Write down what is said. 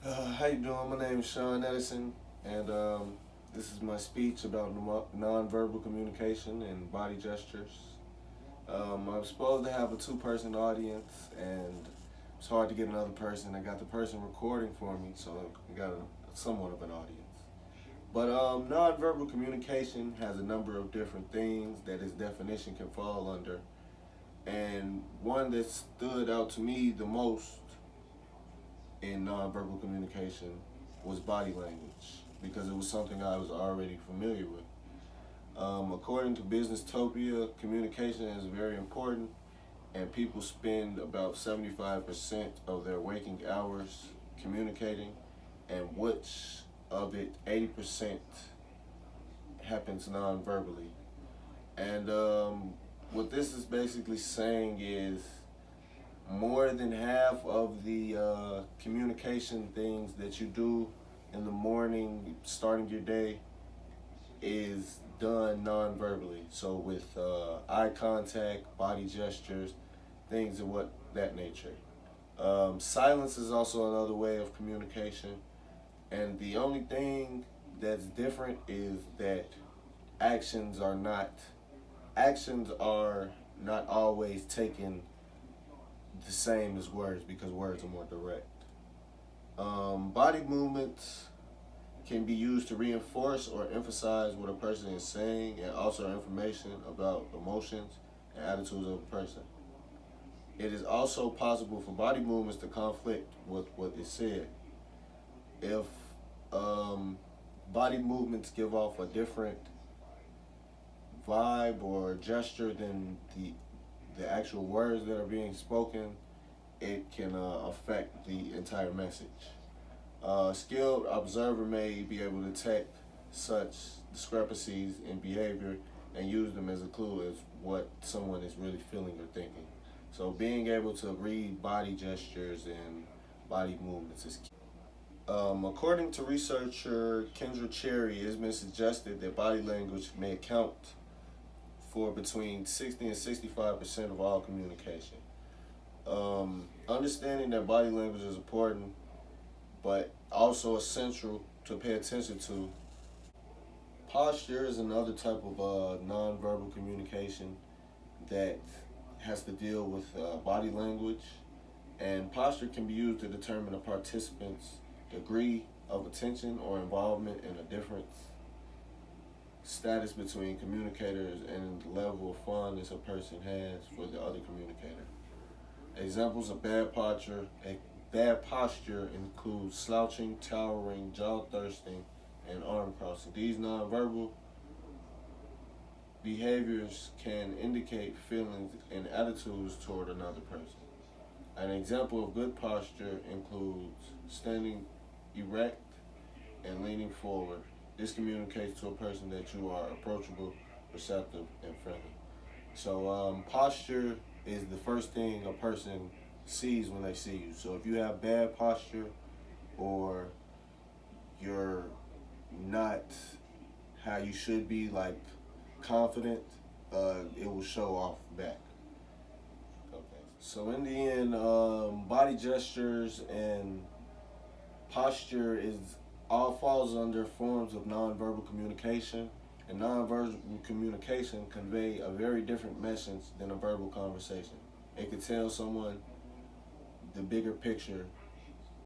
How you doing? My name is Sean Edison, and this is my speech about nonverbal communication and body gestures. I'm supposed to have a two-person audience, and it's hard to get another person. I got the person recording for me, so I got somewhat of an audience. But nonverbal communication has a number of different things that its definition can fall under, and one that stood out to me the most in nonverbal communication was body language because it was something I was already familiar with. According to Business Topia, communication is very important, and people spend about 75% of their waking hours communicating, and which of it, 80% happens non verbally. And what this is basically saying is more than half of the communication things that you do in the morning, starting your day, is done non-verbally. So with eye contact, body gestures, things of what that nature. Silence is also another way of communication, and the only thing that's different is that actions are not actions are not always taken the same as words because words are more direct. Body movements can be used to reinforce or emphasize what a person is saying and also information about emotions and attitudes of a person. It is also possible for body movements to conflict with what is said. If um, body movements give off a different vibe or gesture than the actual words that are being spoken, it can affect the entire message. A skilled observer may be able to detect such discrepancies in behavior and use them as a clue as what someone is really feeling or thinking. So being able to read body gestures and body movements is key. According to researcher Kendra Cherry, it has been suggested that body language may account for between 60 and 65% of all communication. Understanding that body language is important, but also essential to pay attention to. Posture is another type of nonverbal communication that has to deal with body language, and posture can be used to determine a participant's degree of attention or involvement in a difference status between communicators and the level of fondness a person has for the other communicator. Examples of bad posture include slouching, towering, jaw thirsting, and arm crossing. These nonverbal behaviors can indicate feelings and attitudes toward another person. An example of good posture includes standing erect and leaning forward. This communicates to a person that you are approachable, receptive, and friendly. So posture is the first thing a person sees when they see you. So if you have bad posture or you're not how you should be, like confident, it will show off back. Okay. So in the end, body gestures and posture is all falls under forms of nonverbal communication, and nonverbal communication convey a very different message than a verbal conversation. It could tell someone the bigger picture